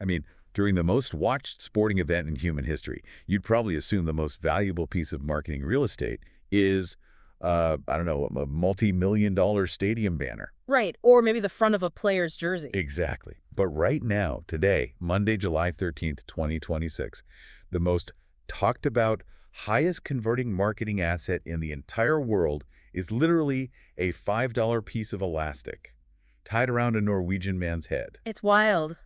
I mean, during the most watched sporting event in human history, you'd probably assume the most valuable piece of marketing real estate is, I don't know, a multi-million-dollar stadium banner. Right, or maybe the front of a player's jersey. Exactly. But right now, today, Monday, July 13th, 2026, the most talked about, highest converting marketing asset in the entire world is literally a $5 piece of elastic tied around a Norwegian man's head. It's wild.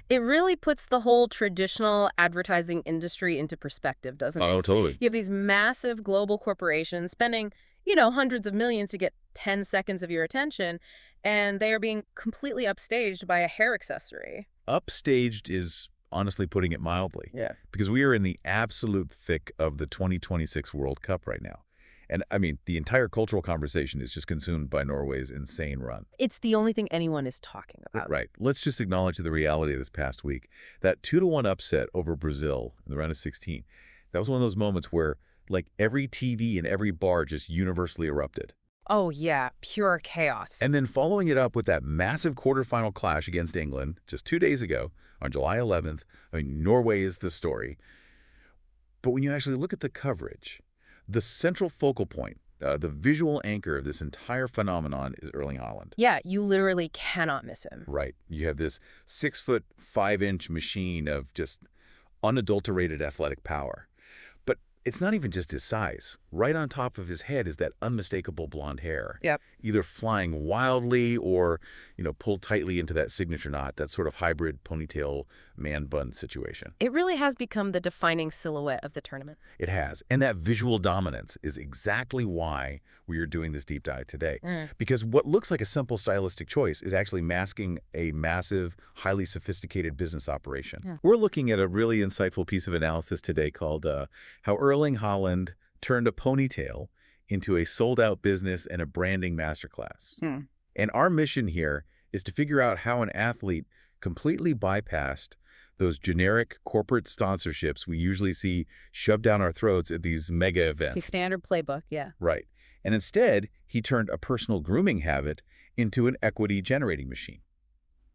It really puts the whole traditional advertising industry into perspective, doesn't it? Oh, totally. You have these massive global corporations spending, hundreds of millions to get 10 seconds of your attention, and they are being completely upstaged by a hair accessory. Upstaged is honestly putting it mildly. Yeah. Because we are in the absolute thick of the 2026 World Cup right now. And, I mean, the entire cultural conversation is just consumed by Norway's insane run. It's the only thing anyone is talking about. Right. Let's just acknowledge the reality of this past week. That 2-1 upset over Brazil in the round of 16, that was one of those moments where, like, every TV and every bar just universally erupted. Oh, yeah. Pure chaos. And then following it up with that massive quarterfinal clash against England just 2 days ago on July 11th, I mean, Norway is the story. But when you actually look at the coverage, the central focal point, the visual anchor of this entire phenomenon is Erling Holland. Yeah, you literally cannot miss him. Right. You have this 6'5" machine of just unadulterated athletic power. But it's not even just his size. Right on top of his head is that unmistakable blonde hair. Yep. Either flying wildly or, pulled tightly into that signature knot, that sort of hybrid ponytail man bun situation. It really has become the defining silhouette of the tournament. It has. And that visual dominance is exactly why we are doing this deep dive today. Because what looks like a simple stylistic choice is actually masking a massive, highly sophisticated business operation. Yeah. We're looking at a really insightful piece of analysis today called How Erling Holland Turned a Ponytail into a Sold-Out Business and a Branding Masterclass. And our mission here is to figure out how an athlete completely bypassed those generic corporate sponsorships we usually see shoved down our throats at these mega events. The standard playbook, yeah. Right. And instead, he turned a personal grooming habit into an equity-generating machine.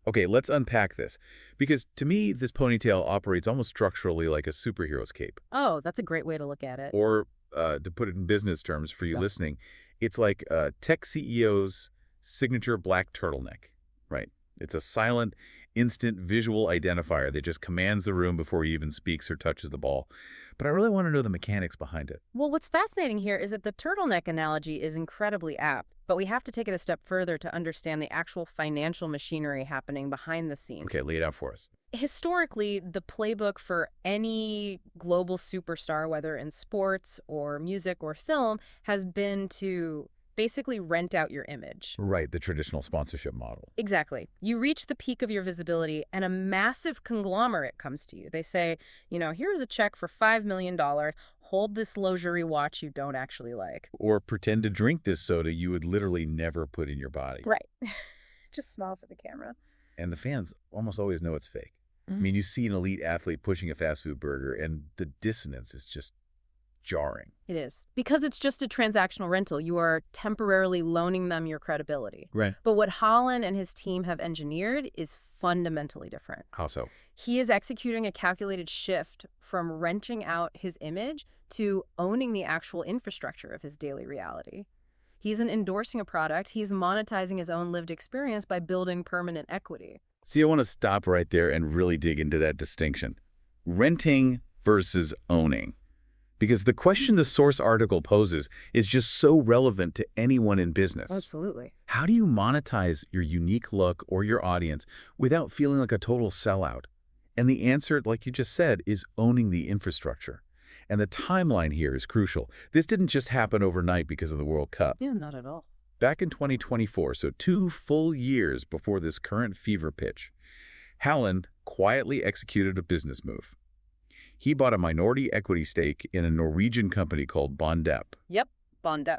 Okay, let's unpack this. Because to me, this ponytail operates almost structurally like a superhero's cape. Oh, that's a great way to look at it. Or, to put it in business terms for you listening, it's like a tech CEO's signature black turtleneck, right? It's a silent, instant visual identifier that just commands the room before he even speaks or touches the ball. But I really want to know the mechanics behind it. Well, what's fascinating here is that the turtleneck analogy is incredibly apt, but we have to take it a step further to understand the actual financial machinery happening behind the scenes. Okay, lay it out for us. Historically, the playbook for any global superstar, whether in sports or music or film, has been to basically rent out your image. Right, the traditional sponsorship model. Exactly. You reach the peak of your visibility and a massive conglomerate comes to you. They say, here's a check for $5 million. Hold this luxury watch you don't actually like. Or pretend to drink this soda you would literally never put in your body. Right. Just smile for the camera. And the fans almost always know it's fake. I mean, you see an elite athlete pushing a fast food burger and the dissonance is just jarring. It is. Because it's just a transactional rental. You are temporarily loaning them your credibility. Right. But what Holland and his team have engineered is fundamentally different. How so? He is executing a calculated shift from renting out his image to owning the actual infrastructure of his daily reality. He isn't endorsing a product. He's monetizing his own lived experience by building permanent equity. See, I want to stop right there and really dig into that distinction. Renting versus owning. Because the question the source article poses is just so relevant to anyone in business. Absolutely. How do you monetize your unique look or your audience without feeling like a total sellout? And the answer, like you just said, is owning the infrastructure. And the timeline here is crucial. This didn't just happen overnight because of the World Cup. Yeah, not at all. Back in 2024, so 2 full years before this current fever pitch, Holland quietly executed a business move. He bought a minority equity stake in a Norwegian company called Bondep. Yep, Bondep.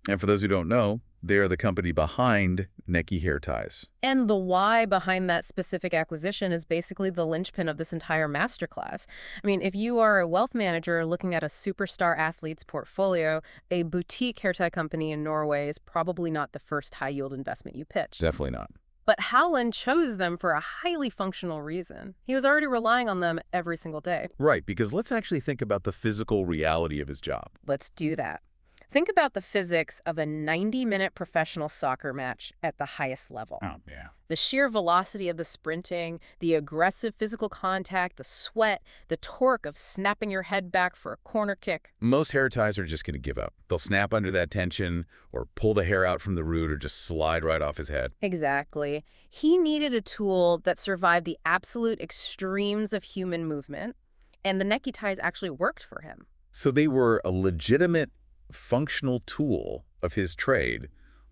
And for those who don't know, they are the company behind Necky hair ties. And the why behind that specific acquisition is basically the linchpin of this entire masterclass. I mean, if you are a wealth manager looking at a superstar athlete's portfolio, a boutique hair tie company in Norway is probably not the first high-yield investment you pitch. Definitely not. But Holland chose them for a highly functional reason. He was already relying on them every single day. Right, because let's actually think about the physical reality of his job. Let's do that. Think about the physics of a 90-minute professional soccer match at the highest level. Oh, yeah. The sheer velocity of the sprinting, the aggressive physical contact, the sweat, the torque of snapping your head back for a corner kick. Most hair ties are just going to give up. They'll snap under that tension or pull the hair out from the root or just slide right off his head. Exactly. He needed a tool that survived the absolute extremes of human movement, and the necky ties actually worked for him. So they were a legitimate functional tool of his trade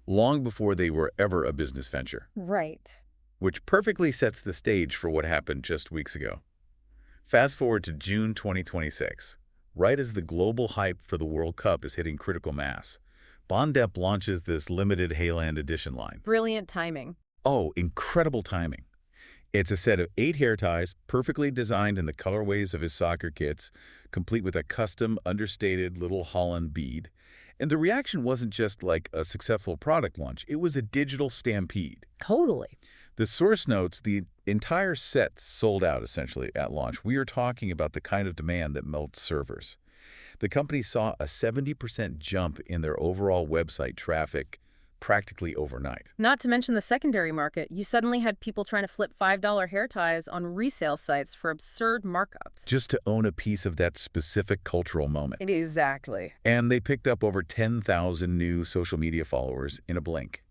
long before they were ever a business venture. Right. Which perfectly sets the stage for what happened just weeks ago. Fast forward to June 2026, right as the global hype for the World Cup is hitting critical mass. Bondep launches this limited Hayland edition line. Brilliant timing. Oh, incredible timing. It's a set of 8 hair ties, perfectly designed in the colorways of his soccer kits, complete with a custom, understated little Holland bead. And the reaction wasn't just like a successful product launch. It was a digital stampede. Totally. The source notes the entire set sold out, essentially, at launch. We are talking about the kind of demand that melts servers. The company saw a 70% jump in their overall website traffic practically overnight. Not to mention the secondary market. You suddenly had people trying to flip $5 hair ties on resale sites for absurd markups. Just to own a piece of that specific cultural moment. Exactly. And they picked up over 10,000 new social media followers in a blink.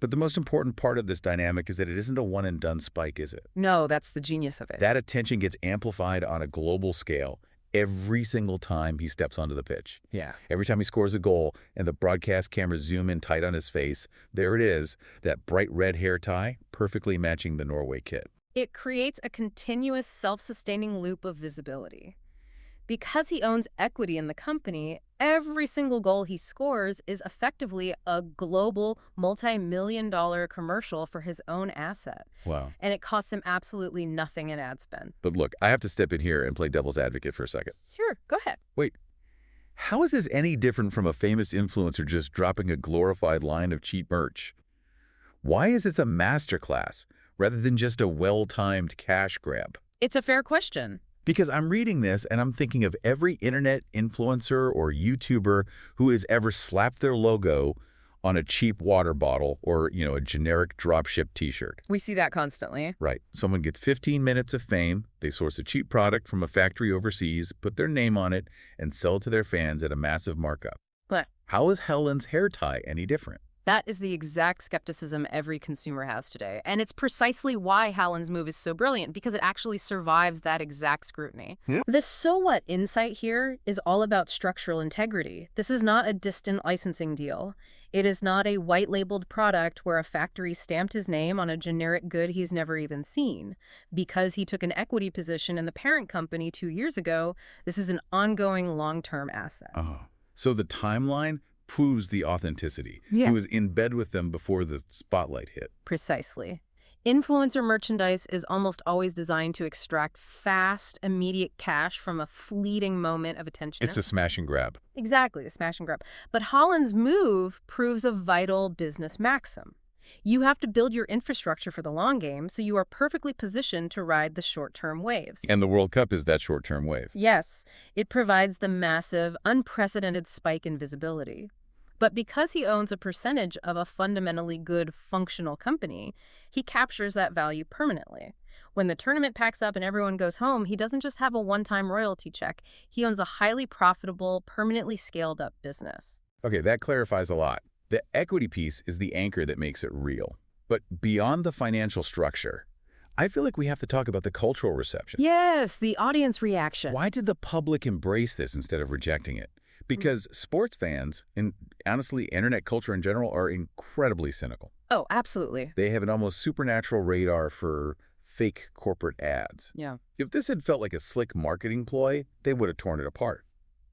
But the most important part of this dynamic is that it isn't a one-and-done spike, is it? No, that's the genius of it. That attention gets amplified on a global scale every single time he steps onto the pitch. Yeah. Every time he scores a goal and the broadcast cameras zoom in tight on his face, there it is, that bright red hair tie, perfectly matching the Norway kit. It creates a continuous self-sustaining loop of visibility. Because he owns equity in the company, every single goal he scores is effectively a global multi-million-dollar commercial for his own asset. Wow. And it costs him absolutely nothing in ad spend. But look, I have to step in here and play devil's advocate for a second. Sure, go ahead. Wait, how is this any different from a famous influencer just dropping a glorified line of cheap merch? Why is this a masterclass rather than just a well-timed cash grab? It's a fair question. Because I'm reading this and I'm thinking of every internet influencer or YouTuber who has ever slapped their logo on a cheap water bottle or, a generic dropship t-shirt. We see that constantly. Right. Someone gets 15 minutes of fame, they source a cheap product from a factory overseas, put their name on it, and sell it to their fans at a massive markup. But how is Helen's hair tie any different? that is the exact skepticism every consumer has today. And it's precisely why Holland's move is so brilliant, because it actually survives that exact scrutiny. The so what insight here is all about structural integrity. This is not a distant licensing deal. It is not a white-labeled product where a factory stamped his name on a generic good he's never even seen. Because he took an equity position in the parent company 2 years ago, this is an ongoing long-term asset. Oh. So the timeline proves the authenticity. Yeah. He was in bed with them before the spotlight hit. Precisely. Influencer merchandise is almost always designed to extract fast, immediate cash from a fleeting moment of attention. It's a smash and grab. Exactly, a smash and grab. But Holland's move proves a vital business maxim. You have to build your infrastructure for the long game, so you are perfectly positioned to ride the short-term waves. And the World Cup is that short-term wave. Yes, it provides the massive, unprecedented spike in visibility. But because he owns a percentage of a fundamentally good, functional company, he captures that value permanently. When the tournament packs up and everyone goes home, he doesn't just have a one-time royalty check. He owns a highly profitable, permanently scaled-up business. Okay, that clarifies a lot. The equity piece is the anchor that makes it real. But beyond the financial structure, I feel like we have to talk about the cultural reception. Yes, the audience reaction. Why did the public embrace this instead of rejecting it? Because sports fans, and honestly, internet culture in general, are incredibly cynical. Oh, absolutely. They have an almost supernatural radar for fake corporate ads. Yeah. If this had felt like a slick marketing ploy, they would have torn it apart.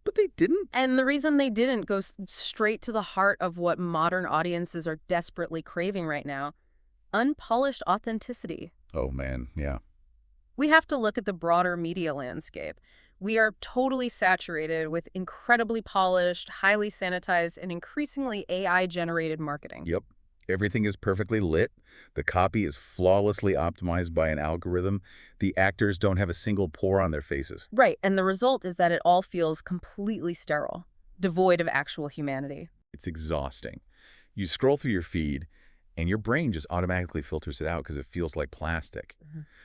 But they didn't. And the reason they didn't go straight to the heart of what modern audiences are desperately craving right now: unpolished authenticity. Oh, man, yeah. We have to look at the broader media landscape. We are totally saturated with incredibly polished, highly sanitized, and increasingly AI-generated marketing. Yep. Everything is perfectly lit. The copy is flawlessly optimized by an algorithm. The actors don't have a single pore on their faces. Right, and the result is that it all feels completely sterile, devoid of actual humanity. It's exhausting. You scroll through your feed, and your brain just automatically filters it out because it feels like plastic.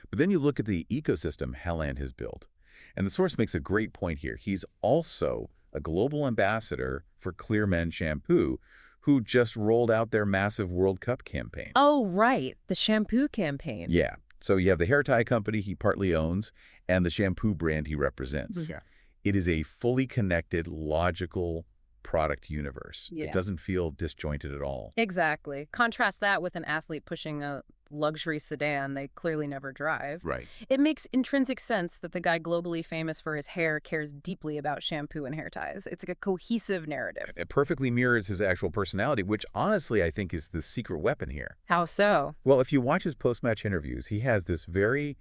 But then you look at the ecosystem Holland has built. And the source makes a great point here. He's also a global ambassador for Clear Men Shampoo, who just rolled out their massive World Cup campaign. Oh, right. The shampoo campaign. Yeah. So you have the hair tie company he partly owns and the shampoo brand he represents. Yeah. It is a fully connected, logical product universe. Yeah. It doesn't feel disjointed at all. Exactly. Contrast that with an athlete pushing a luxury sedan they clearly never drive. Right. It makes intrinsic sense that the guy globally famous for his hair cares deeply about shampoo and hair ties. It's like a cohesive narrative. It perfectly mirrors his actual personality, which honestly I think is the secret weapon here. How so? Well, if you watch his post-match interviews, he has this very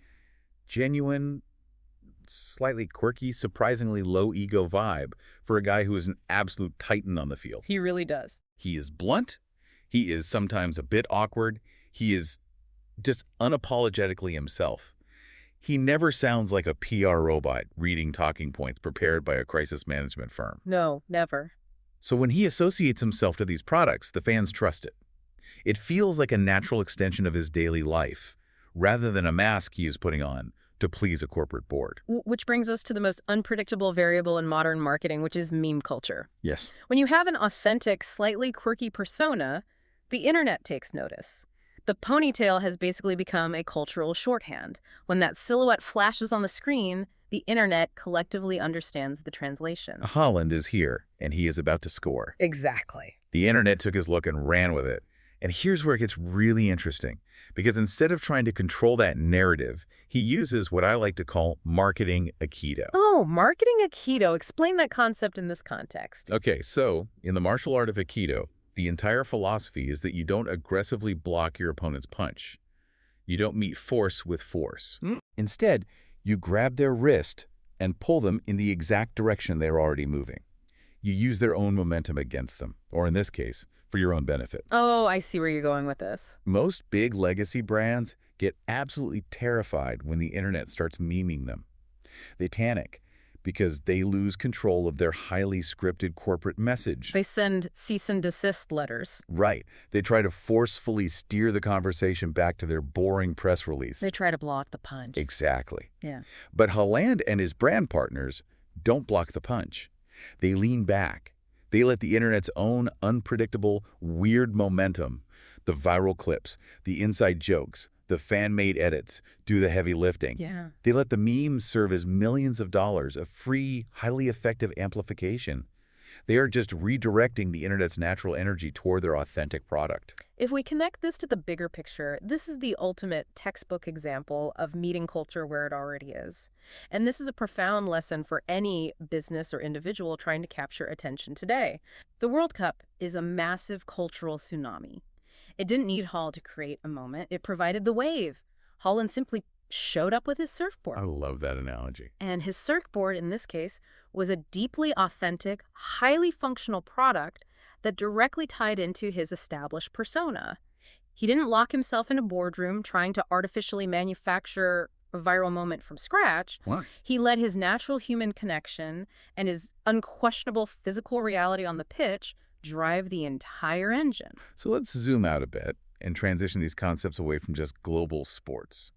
genuine, slightly quirky, surprisingly low-ego vibe for a guy who is an absolute titan on the field. He really does. He is blunt. He is sometimes a bit awkward. He is just unapologetically himself. He never sounds like a PR robot reading talking points prepared by a crisis management firm. No, never. So when he associates himself to these products, the fans trust it. It feels like a natural extension of his daily life, rather than a mask he is putting on to please a corporate board. Which brings us to the most unpredictable variable in modern marketing, which is meme culture. Yes. When you have an authentic, slightly quirky persona, the internet takes notice. The ponytail has basically become a cultural shorthand. When that silhouette flashes on the screen, the internet collectively understands the translation. Holland is here, and he is about to score. Exactly. The internet took his look and ran with it. And here's where it gets really interesting, because instead of trying to control that narrative, he uses what I like to call marketing aikido. Oh, marketing aikido. Explain that concept in this context. Okay, so in the martial art of aikido, the entire philosophy is that you don't aggressively block your opponent's punch. You don't meet force with force. Instead, you grab their wrist and pull them in the exact direction they're already moving. You use their own momentum against them, or in this case, for your own benefit. Oh, I see where you're going with this. Most big legacy brands get absolutely terrified when the internet starts memeing them. They panic because they lose control of their highly scripted corporate message. They send cease and desist letters. Right. They try to forcefully steer the conversation back to their boring press release. They try to block the punch. Exactly. Yeah. But Holland and his brand partners don't block the punch. They lean back. They let the internet's own unpredictable, weird momentum, the viral clips, the inside jokes, the fan-made edits, do the heavy lifting. Yeah. They let the memes serve as millions of dollars of free, highly effective amplification. They are just redirecting the internet's natural energy toward their authentic product. If we connect this to the bigger picture, this is the ultimate textbook example of meeting culture where it already is. And this is a profound lesson for any business or individual trying to capture attention today. The World Cup is a massive cultural tsunami. It didn't need Hall to create a moment. It provided the wave. Holland simply showed up with his surfboard. I love that analogy. And his surfboard, in this case, was a deeply authentic, highly functional product that directly tied into his established persona. He didn't lock himself in a boardroom trying to artificially manufacture a viral moment from scratch. Why? He let his natural human connection and his unquestionable physical reality on the pitch drive the entire engine. So let's zoom out a bit and transition these concepts away from just global sports.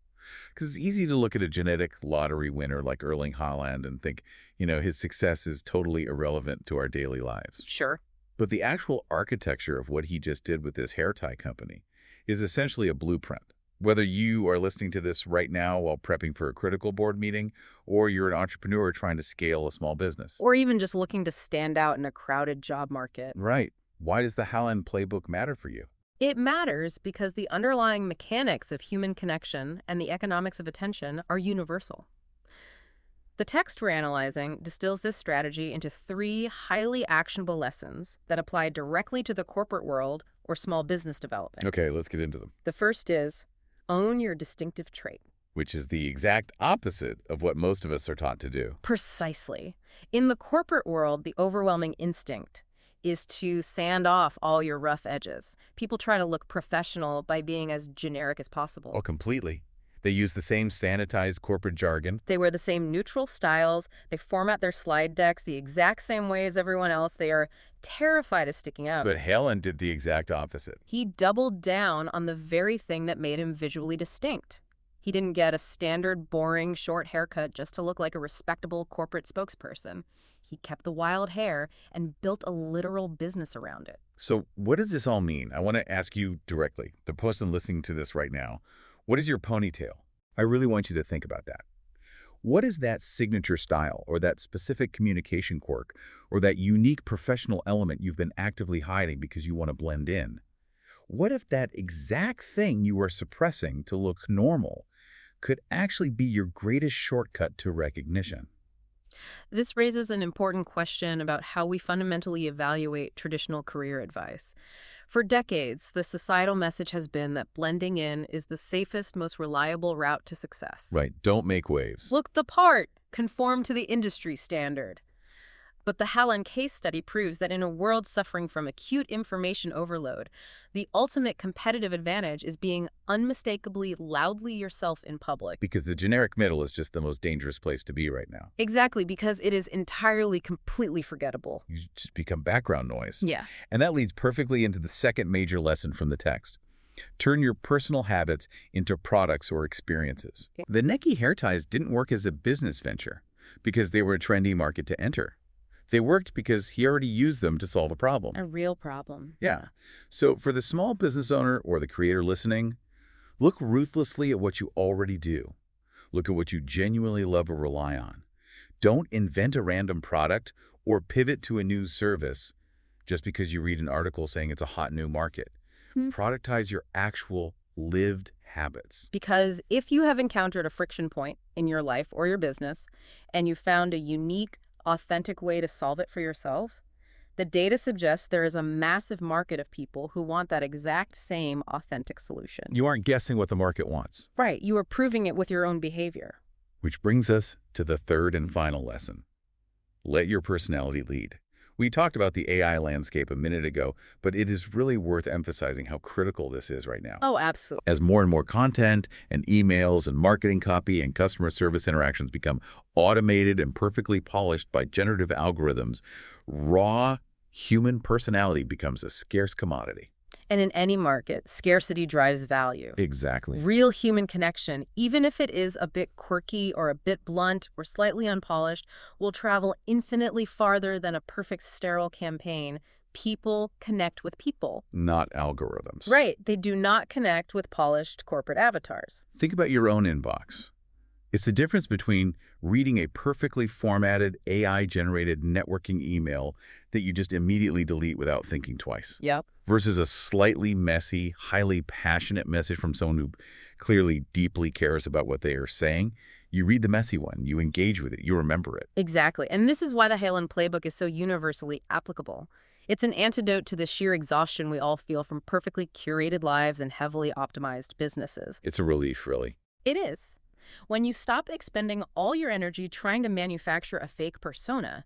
Because it's easy to look at a genetic lottery winner like Erling Holland and think, his success is totally irrelevant to our daily lives. Sure. But the actual architecture of what he just did with this hair tie company is essentially a blueprint. Whether you are listening to this right now while prepping for a critical board meeting, or you're an entrepreneur trying to scale a small business. Or even just looking to stand out in a crowded job market. Right. Why does the Holland playbook matter for you? It matters because the underlying mechanics of human connection and the economics of attention are universal. The text we're analyzing distills this strategy into 3 highly actionable lessons that apply directly to the corporate world or small business development. Okay, let's get into them. The first is, own your distinctive trait. Which is the exact opposite of what most of us are taught to do. Precisely. In the corporate world, the overwhelming instinct is to sand off all your rough edges. People try to look professional by being as generic as possible. Oh, completely. They use the same sanitized corporate jargon. They wear the same neutral styles. They format their slide decks the exact same way as everyone else. They are terrified of sticking out. But Haaland did the exact opposite. He doubled down on the very thing that made him visually distinct. He didn't get a standard, boring, short haircut just to look like a respectable corporate spokesperson. He kept the wild hair and built a literal business around it. So what does this all mean? I want to ask you directly, the person listening to this right now. What is your ponytail? I really want you to think about that. What is that signature style or that specific communication quirk or that unique professional element you've been actively hiding because you want to blend in? What if that exact thing you are suppressing to look normal could actually be your greatest shortcut to recognition? This raises an important question about how we fundamentally evaluate traditional career advice. For decades, the societal message has been that blending in is the safest, most reliable route to success. Right. Don't make waves. Look the part. Conform to the industry standard. But the Holland case study proves that in a world suffering from acute information overload, the ultimate competitive advantage is being unmistakably loudly yourself in public. Because the generic middle is just the most dangerous place to be right now. Exactly, because it is entirely, completely forgettable. You just become background noise. Yeah. And that leads perfectly into the second major lesson from the text. Turn your personal habits into products or experiences. Okay. The Neki hair ties didn't work as a business venture because they were a trendy market to enter. They worked because he already used them to solve a problem. A real problem. Yeah. So for the small business owner or the creator listening, look ruthlessly at what you already do. Look at what you genuinely love or rely on. Don't invent a random product or pivot to a new service just because you read an article saying it's a hot new market. Productize your actual lived habits. Because if you have encountered a friction point in your life or your business and you found a unique, authentic way to solve it for yourself, the data suggests there is a massive market of people who want that exact same authentic solution. You aren't guessing what the market wants. Right. You are proving it with your own behavior. Which brings us to the third and final lesson. Let your personality lead. We talked about the AI landscape a minute ago, but it is really worth emphasizing how critical this is right now. Oh, absolutely. As more and more content and emails and marketing copy and customer service interactions become automated and perfectly polished by generative algorithms, raw human personality becomes a scarce commodity. And in any market, scarcity drives value. Exactly. Real human connection, even if it is a bit quirky or a bit blunt or slightly unpolished, will travel infinitely farther than a perfect sterile campaign. People connect with people. Not algorithms. Right. They do not connect with polished corporate avatars. Think about your own inbox. It's the difference between reading a perfectly formatted, AI-generated networking email that you just immediately delete without thinking twice. Yep. Versus a slightly messy, highly passionate message from someone who clearly deeply cares about what they are saying. You read the messy one, you engage with it, you remember it. Exactly. And this is why the Haaland playbook is so universally applicable. It's an antidote to the sheer exhaustion we all feel from perfectly curated lives and heavily optimized businesses. It's a relief, really. It is. When you stop expending all your energy trying to manufacture a fake persona,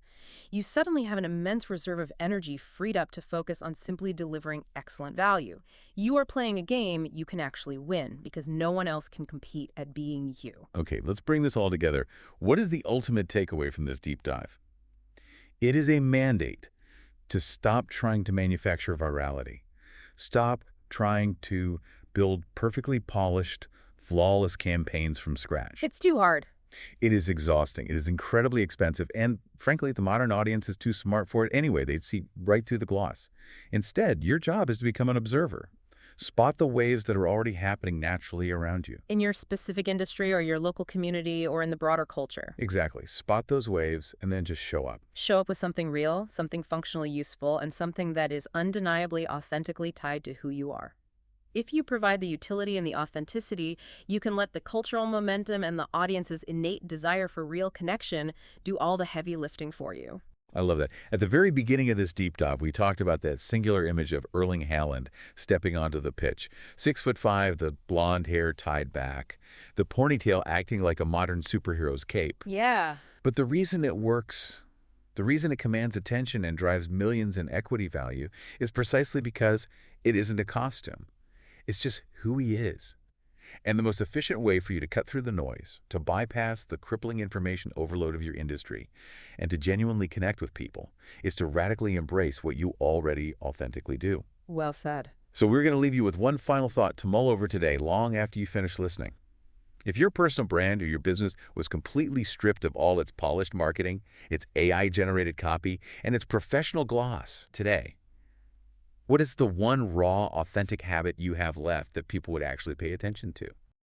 you suddenly have an immense reserve of energy freed up to focus on simply delivering excellent value. You are playing a game you can actually win because no one else can compete at being you. Okay, let's bring this all together. What is the ultimate takeaway from this deep dive? It is a mandate to stop trying to manufacture virality. Stop trying to build perfectly polished, flawless campaigns from scratch. It's too hard. It is exhausting. It is incredibly expensive. And frankly, the modern audience is too smart for it anyway. They'd see right through the gloss. Instead, your job is to become an observer. Spot the waves that are already happening naturally around you. In your specific industry or your local community or in the broader culture. Exactly. Spot those waves and then just show up. Show up with something real, something functionally useful, and something that is undeniably authentically tied to who you are. If you provide the utility and the authenticity, you can let the cultural momentum and the audience's innate desire for real connection do all the heavy lifting for you. I love that. At the very beginning of this deep dive, we talked about that singular image of Erling Haaland stepping onto the pitch. 6'5", the blonde hair tied back, the ponytail acting like a modern superhero's cape. Yeah. But the reason it works The reason it commands attention and drives millions in equity value is precisely because it isn't a costume. It's just who he is. And the most efficient way for you to cut through the noise, to bypass the crippling information overload of your industry, and to genuinely connect with people, is to radically embrace what you already authentically do. Well said. So we're going to leave you with one final thought to mull over today, long after you finish listening. If your personal brand or your business was completely stripped of all its polished marketing, its AI-generated copy, and its professional gloss today, what is the one raw, authentic habit you have left that people would actually pay attention to?